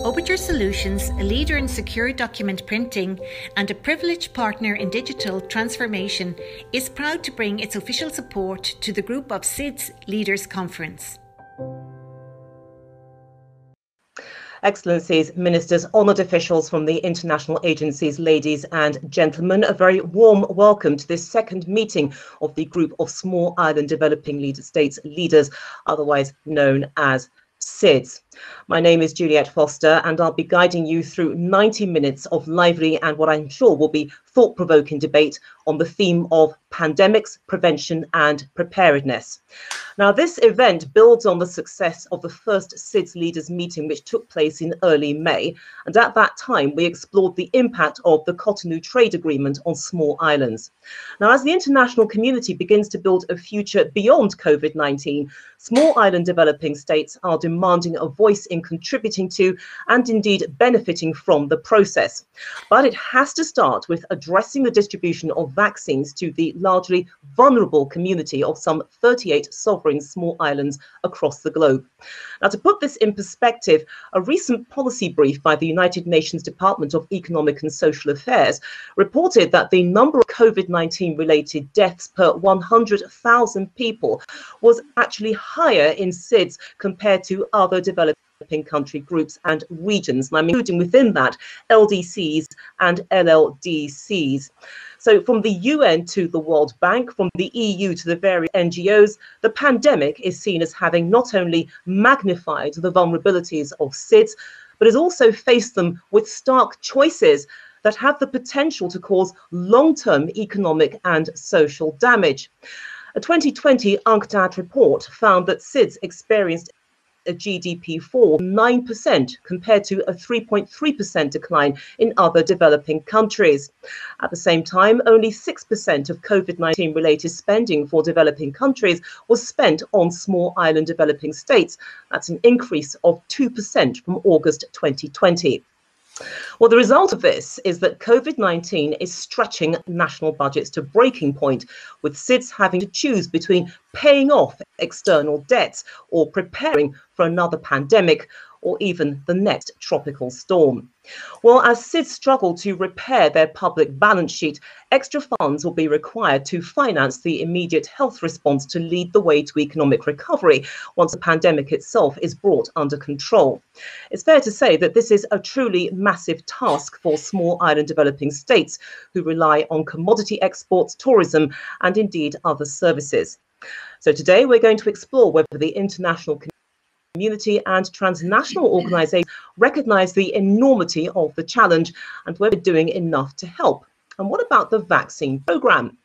Obiture Solutions, a leader in secure document printing and a privileged partner in digital transformation, is proud to bring its official support to the group of SIDS Leaders Conference. Excellencies, ministers, honoured officials from the international agencies, ladies and gentlemen, a very warm welcome to this second meeting of the Group of Small Island Developing States Leaders, otherwise known as SIDS. My name is Juliet Foster, and I'll be guiding you through 90 minutes of lively and what I'm sure will be thought-provoking debate on the theme of pandemics, prevention and preparedness. Now, this event builds on the success of the first SIDS leaders meeting, which took place in early May. And at that time, we explored the impact of the Cotonou Trade Agreement on small islands. Now, as the international community begins to build a future beyond COVID-19, small island developing states are demanding a voice in contributing to and indeed benefiting from the process. But it has to start with addressing the distribution of vaccines to the largely vulnerable community of some 38 sovereign small islands across the globe. Now, to put this in perspective, a recent policy brief by the United Nations Department of Economic and Social Affairs reported that the number of COVID-19 related deaths per 100,000 people was actually higher in SIDS compared to other developing country groups and regions, and I'm including within that LDCs and LLDCs. So from the UN to the World Bank, from the EU to the various NGOs, the pandemic is seen as having not only magnified the vulnerabilities of SIDS, but has also faced them with stark choices that have the potential to cause long-term economic and social damage. A 2020 UNCTAD report found that SIDS experienced a GDP fall of 9% compared to a 3.3% decline in other developing countries. At the same time, only 6% of COVID-19 related spending for developing countries was spent on small island developing states. That's an increase of 2% from August 2020. Well, the result of this is that COVID-19 is stretching national budgets to breaking point, with SIDS having to choose between paying off external debts or preparing for another pandemic or even the next tropical storm. Well, as SIDS struggle to repair their public balance sheet, extra funds will be required to finance the immediate health response to lead the way to economic recovery once the pandemic itself is brought under control. It's fair to say that this is a truly massive task for small island developing states who rely on commodity exports, tourism, and indeed other services. So today we're going to explore whether the international community and transnational organisations recognise the enormity of the challenge and whether we're doing enough to help. And what about the vaccine programme?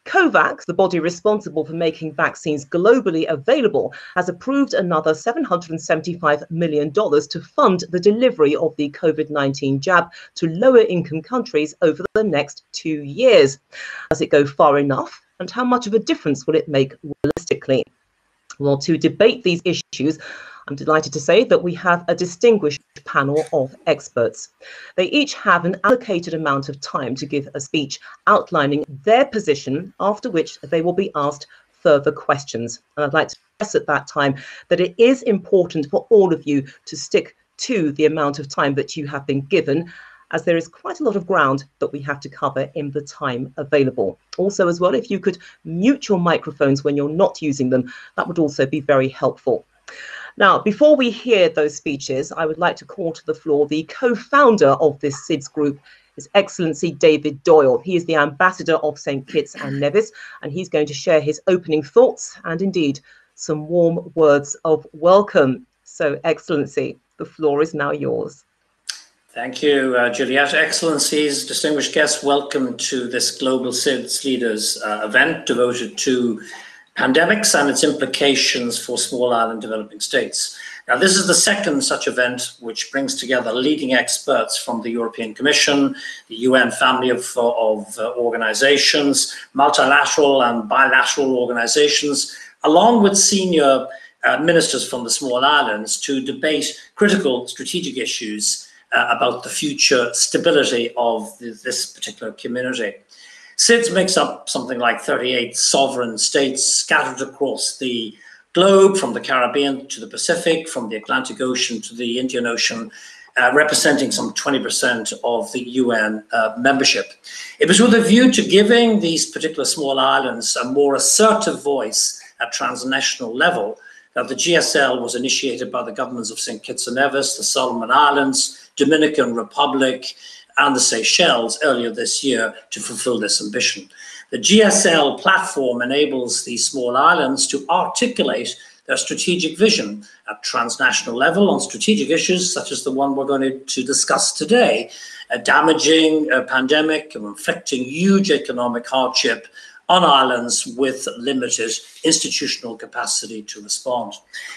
COVAX, the body responsible for making vaccines globally available, has approved another $775 million to fund the delivery of the COVID-19 jab to lower income countries over the next 2 years. Does it go far enough? And how much of a difference will it make realistically? Well, to debate these issues, I'm delighted to say that we have a distinguished panel of experts. They each have an allocated amount of time to give a speech outlining their position, after which they will be asked further questions. And I'd like to stress at that time that it is important for all of you to stick to the amount of time that you have been given, as there is quite a lot of ground that we have to cover in the time available. Also as well, if you could mute your microphones when you're not using them, that would also be very helpful. Now, before we hear those speeches, I would like to call to the floor the co-founder of this SIDS group, His Excellency David Doyle. He is the ambassador of St. Kitts and Nevis, and he's going to share his opening thoughts and indeed some warm words of welcome. So, Excellency, the floor is now yours. Thank you, Juliet. Excellencies, distinguished guests, welcome to this Global SIDS Leaders event devoted to pandemics and its implications for small island developing states. Now, this is the second such event which brings together leading experts from the European Commission, the UN family of organizations, multilateral and bilateral organizations, along with senior ministers from the small islands to debate critical strategic issues about the future stability of this particular community. SIDS makes up something like 38 sovereign states scattered across the globe, from the Caribbean to the Pacific, from the Atlantic Ocean to the Indian Ocean, representing some 20% of the UN membership. It was with a view to giving these particular small islands a more assertive voice at transnational level that the GSL was initiated by the governments of St. Kitts and Nevis, the Solomon Islands, Dominican Republic, and the Seychelles earlier this year to fulfill this ambition. The GSL platform enables these small islands to articulate their strategic vision at transnational level on strategic issues such as the one we're going to discuss today, a damaging pandemic and inflicting huge economic hardship on islands with limited institutional capacity to respond.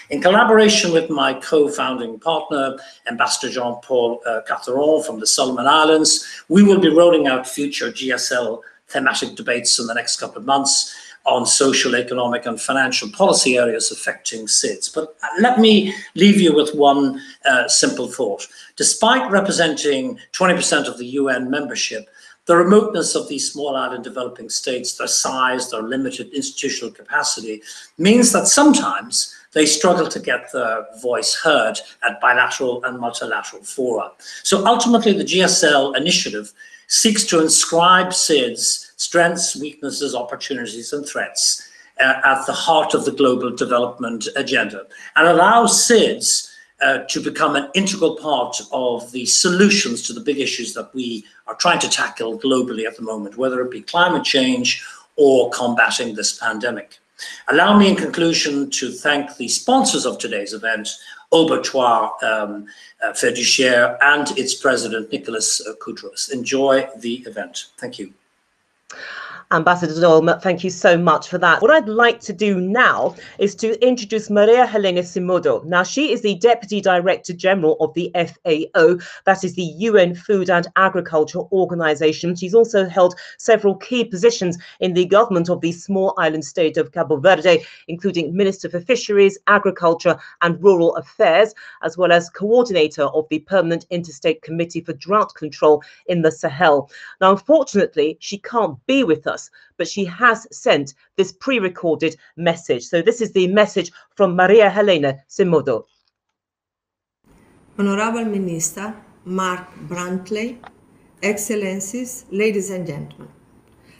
In collaboration with my co-founding partner, Ambassador Jean-Paul Catteron from the Solomon Islands, we will be rolling out future GSL thematic debates in the next couple of months on social, economic, and financial policy areas affecting SIDS. But let me leave you with one simple thought. Despite representing 20% of the UN membership, the remoteness of these small island developing states, their size, their limited institutional capacity, means that sometimes they struggle to get their voice heard at bilateral and multilateral fora. So ultimately, the GSL initiative seeks to inscribe SIDS' strengths, weaknesses, opportunities, and threats at the heart of the global development agenda, and allows SIDS to become an integral part of the solutions to the big issues that we are trying to tackle globally at the moment, whether it be climate change or combating this pandemic. Allow me in conclusion to thank the sponsors of today's event, Aubetoir Fiduciaire and its president, Nicholas Koudros. Enjoy the event. Thank you. Ambassador Doyle, thank you so much for that. What I'd like to do now is to introduce Maria Helena Simodo. Now, she is the Deputy Director General of the FAO, that is the UN Food and Agriculture Organization. She's also held several key positions in the government of the small island state of Cabo Verde, including Minister for Fisheries, Agriculture and Rural Affairs, as well as coordinator of the Permanent Interstate Committee for Drought Control in the Sahel. Now, unfortunately, she can't be with us, but she has sent this pre-recorded message. So this is the message from Maria Helena Simodo. Honorable Minister Mark Brantley, Excellencies, ladies and gentlemen,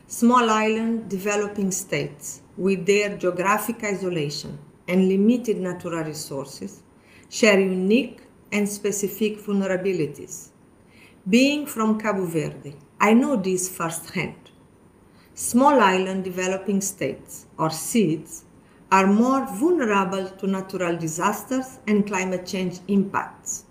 small island developing states with their geographic isolation and limited natural resources share unique and specific vulnerabilities. Being from Cabo Verde, I know this firsthand. Small island developing states, or SIDS, are more vulnerable to natural disasters and climate change impacts,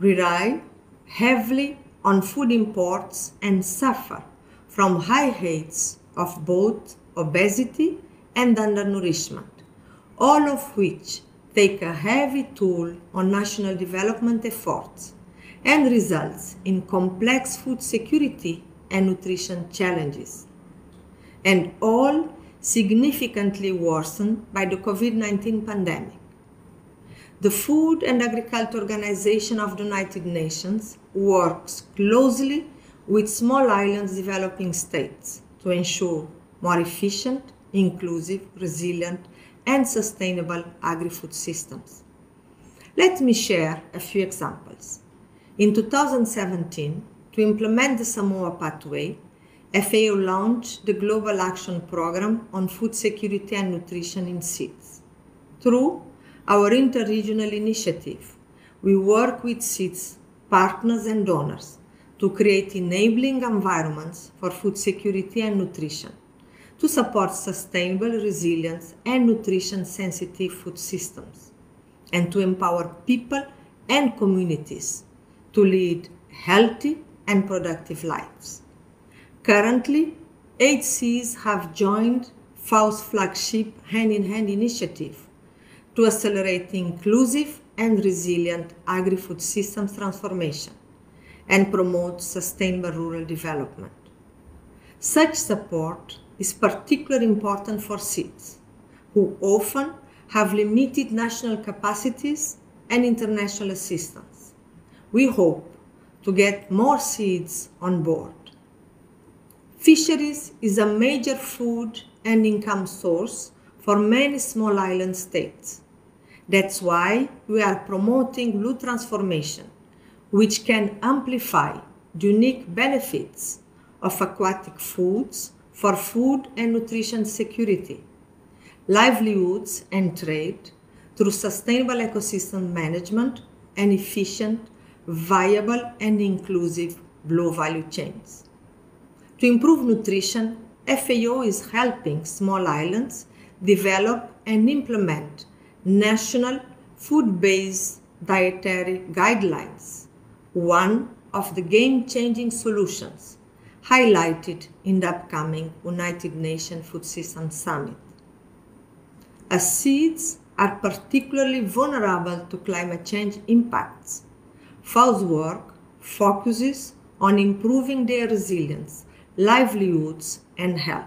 rely heavily on food imports and suffer from high rates of both obesity and undernourishment, all of which take a heavy toll on national development efforts and results in complex food security and nutrition challenges, and all significantly worsened by the COVID-19 pandemic. The Food and Agriculture Organization of the United Nations works closely with small islands developing states to ensure more efficient, inclusive, resilient, and sustainable agri-food systems. Let me share a few examples. In 2017, to implement the Samoa Pathway, FAO launched the Global Action Programme on Food Security and Nutrition in SIDS. Through our interregional initiative, we work with SIDS partners and donors to create enabling environments for food security and nutrition, to support sustainable, resilient, and nutrition-sensitive food systems, and to empower people and communities to lead healthy and productive lives. Currently, 8 Cs have joined FAO's flagship hand-in-hand initiative to accelerate inclusive and resilient agri-food systems transformation and promote sustainable rural development. Such support is particularly important for SIDS, who often have limited national capacities and international assistance. We hope to get more SIDS on board. Fisheries is a major food and income source for many small island states. That's why we are promoting blue transformation, which can amplify the unique benefits of aquatic foods for food and nutrition security, livelihoods and trade through sustainable ecosystem management and efficient, viable and inclusive blue value chains. To improve nutrition, FAO is helping small islands develop and implement national food-based dietary guidelines, one of the game-changing solutions highlighted in the upcoming United Nations Food Systems Summit. As seeds are particularly vulnerable to climate change impacts, FAO's work focuses on improving their resilience, livelihoods, and health.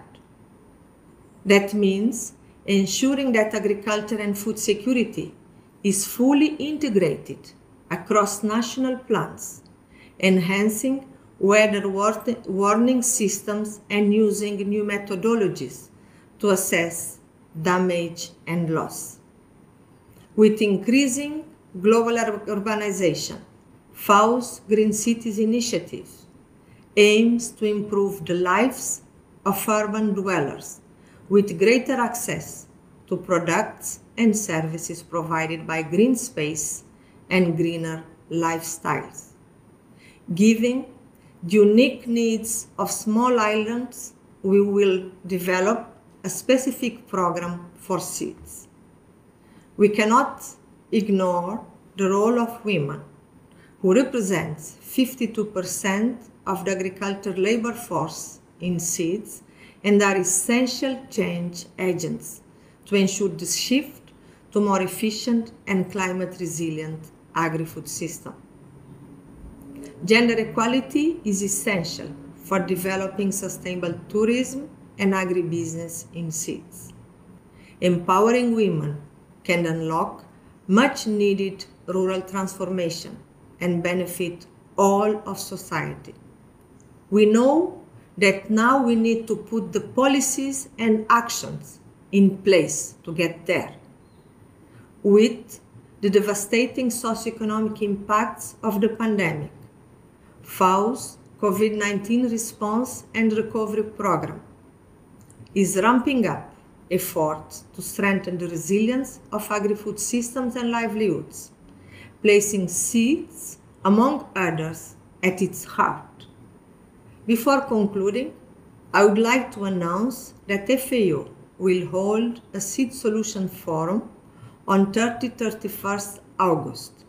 That means ensuring that agriculture and food security is fully integrated across national plans, enhancing weather warning systems and using new methodologies to assess damage and loss. With increasing global urbanization, FAO's Green Cities initiative aims to improve the lives of urban dwellers with greater access to products and services provided by green space and greener lifestyles. Given the unique needs of small islands, we will develop a specific program for seeds. We cannot ignore the role of women, who represents 52% of the agricultural labor force in seeds and are essential change agents to ensure the shift to more efficient and climate resilient agri-food system. Gender equality is essential for developing sustainable tourism and agribusiness in seeds. Empowering women can unlock much needed rural transformation and benefit all of society. We know that now we need to put the policies and actions in place to get there. With the devastating socioeconomic impacts of the pandemic, FAO's COVID-19 response and recovery program is ramping up efforts to strengthen the resilience of agri-food systems and livelihoods, placing seeds, among others, at its heart. Before concluding, I would like to announce that FAO will hold a Seed Solution Forum on 30-31 August.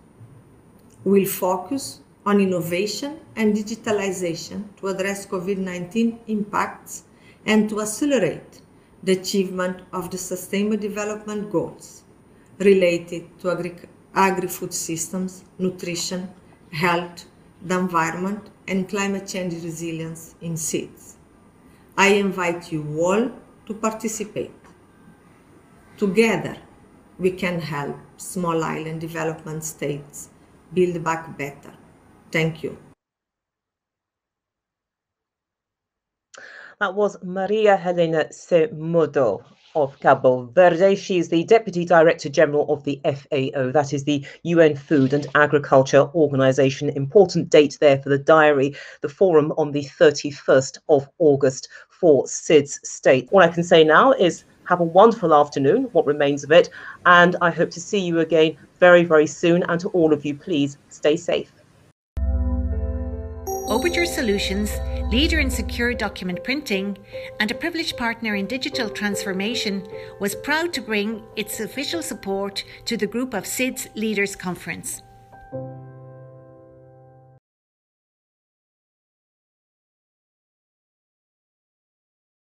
We'll focus on innovation and digitalization to address COVID-19 impacts and to accelerate the achievement of the Sustainable Development Goals related to agri-food systems, nutrition, health, the environment, and climate change resilience in seeds. I invite you all to participate. Together, we can help small island development states build back better. Thank you. That was Maria Helena Semedo of Cabo Verde. She is the Deputy Director General of the FAO, that is the UN Food and Agriculture Organization. Important date there for the diary, the forum on the 31st of August for SIDS State. All I can say now is have a wonderful afternoon, what remains of it, and I hope to see you again very, very soon. And to all of you, please stay safe. Oberger Solutions, leader in secure document printing and a privileged partner in digital transformation, was proud to bring its official support to the Group of SIDS Leaders Conference.